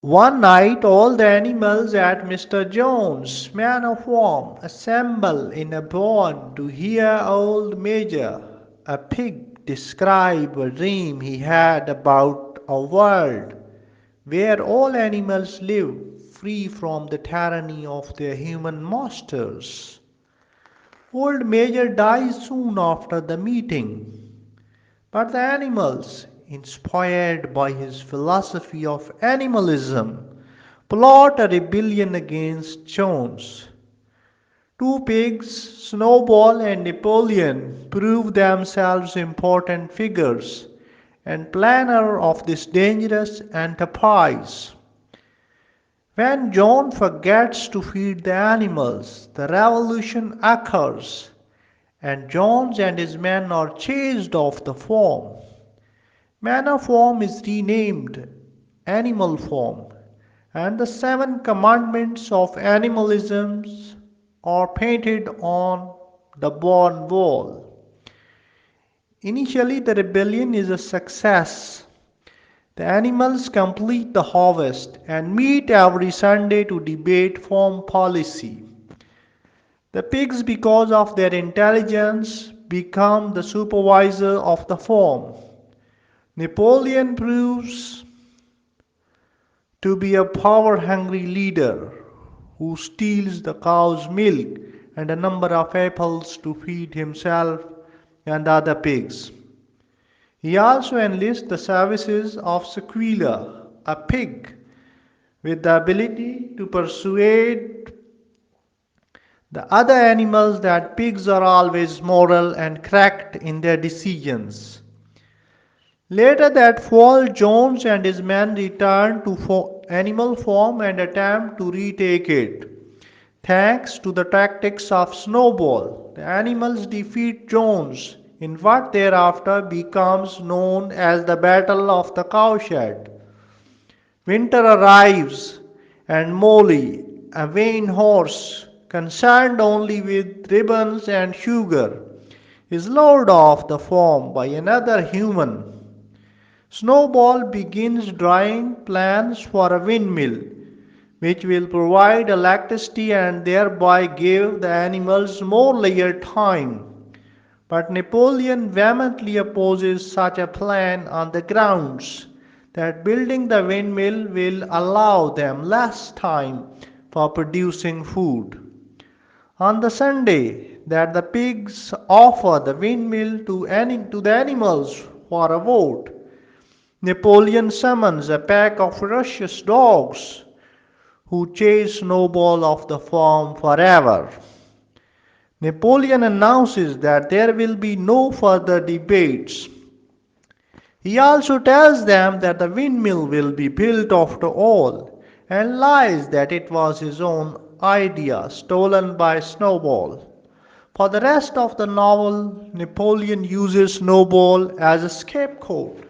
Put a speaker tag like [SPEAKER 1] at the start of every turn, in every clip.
[SPEAKER 1] One night all the animals at Mr. Jones' Manor Farm assemble in a barn to hear old Major, a pig, describe a dream he had about a world where all animals live free from the tyranny of their human masters. Old Major dies soon after the meeting, but the animals, inspired by his philosophy of animalism, plot a rebellion against Jones. Two pigs, Snowball and Napoleon, prove themselves important figures and planner of this dangerous enterprise. When John forgets to feed the animals, the revolution occurs, and Jones and his men are chased off the farm. Manor Farm is renamed Animal Farm, and the Seven Commandments of Animalism are painted on the barn wall. Initially, the rebellion is a success. The animals complete the harvest and meet every Sunday to debate farm policy. The pigs, because of their intelligence, become the supervisor of the farm. Napoleon proves to be a power hungry leader who steals the cow's milk and a number of apples to feed himself and other pigs. He also enlists the services of Squealer, a pig with the ability to persuade the other animals that pigs are always moral and correct in their decisions. Later that fall, Jones and his men return to animal form and attempt to retake it. Thanks to the tactics of Snowball, the animals defeat Jones in what thereafter becomes known as the Battle of the Cowshed. Winter arrives, and Molly, a vain horse, concerned only with ribbons and sugar, is lured off the farm by another human. Snowball begins drawing plans for a windmill, which will provide electricity and thereby give the animals more leisure time. But Napoleon vehemently opposes such a plan on the grounds that building the windmill will allow them less time for producing food. On the Sunday that the pigs offer the windmill to the animals for a vote, Napoleon summons a pack of ferocious dogs who chase Snowball off the farm forever. Napoleon announces that there will be no further debates. He also tells them that the windmill will be built after all, and lies that it was his own idea stolen by Snowball. For the rest of the novel, Napoleon uses Snowball as a scapegoat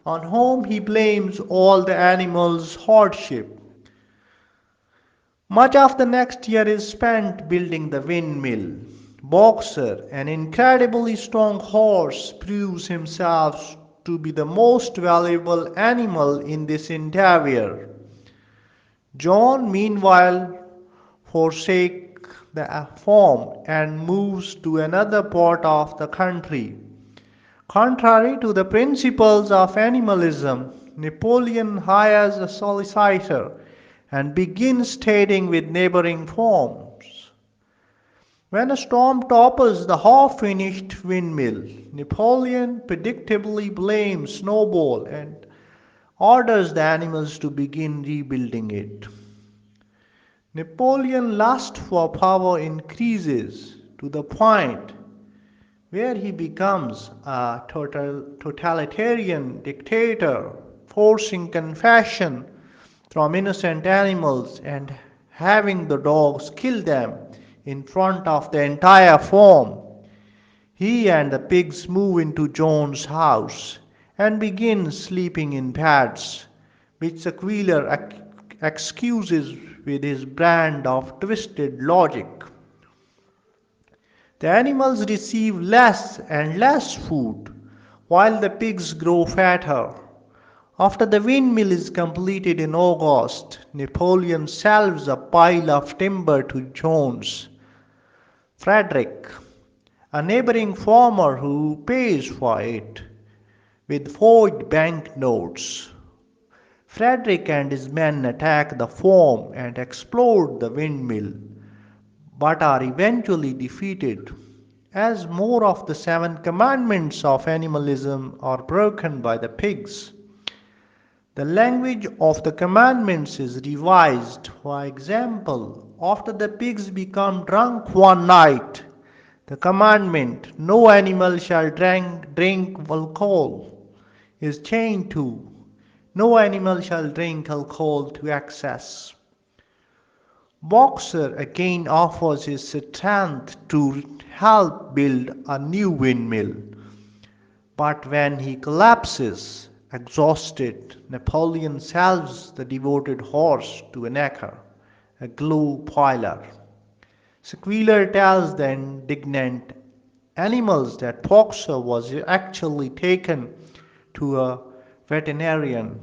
[SPEAKER 1] on whom he blames all the animals' hardship. Much of the next year is spent building the windmill. Boxer, an incredibly strong horse, proves himself to be the most valuable animal in this endeavor. John, meanwhile, forsakes the farm and moves to another part of the country. Contrary to the principles of animalism, Napoleon hires a solicitor and begins trading with neighboring farms. When a storm topples the half-finished windmill, Napoleon predictably blames Snowball and orders the animals to begin rebuilding it. Napoleon's lust for power increases to the point where he becomes a totalitarian dictator, forcing confession from innocent animals and having the dogs kill them in front of the entire farm. He and the pigs move into John's house and begin sleeping in beds, which the Squealer excuses with his brand of twisted logic. The animals receive less and less food, while the pigs grow fatter. After the windmill is completed in August, Napoleon sells a pile of timber to Jones. Frederick, a neighboring farmer who pays for it with forged banknotes. Frederick and his men attack the farm and explode the windmill, but are eventually defeated, as more of the seven commandments of animalism are broken by the pigs. The language of the commandments is revised. For example, after the pigs become drunk one night, the commandment, no animal shall drink alcohol, is changed to, no animal shall drink alcohol to excess. Boxer again offers his strength to help build a new windmill, but when he collapses, exhausted, Napoleon sells the devoted horse to an acre, a glue piler. Squealer tells the indignant animals that Boxer was actually taken to a veterinarian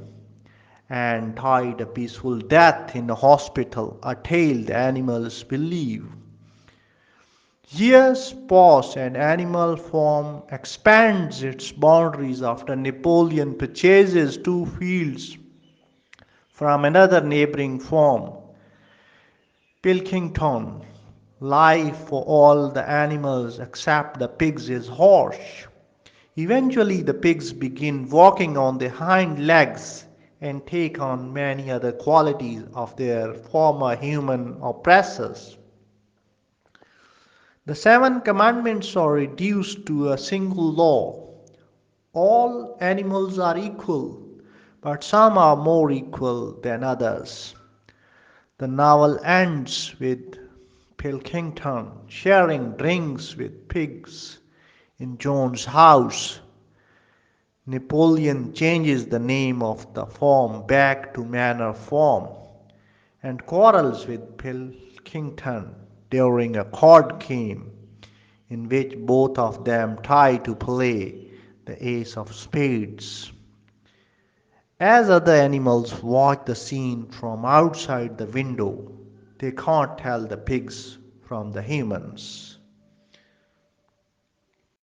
[SPEAKER 1] and died a peaceful death in a hospital, a tale the animals believe. Years pass and Animal Farm expands its boundaries after Napoleon purchases two fields from another neighboring farm, Pilkington. Life for all the animals except the pigs is harsh. Eventually, the pigs begin walking on their hind legs and take on many other qualities of their former human oppressors. The seven commandments are reduced to a single law. All animals are equal, but some are more equal than others. The novel ends with Pilkington sharing drinks with pigs in John's house. Napoleon changes the name of the farm back to Manor Farm and quarrels with Pilkington during a card game in which both of them try to play the ace of spades. As other animals watch the scene from outside the window, they can't tell the pigs from the humans.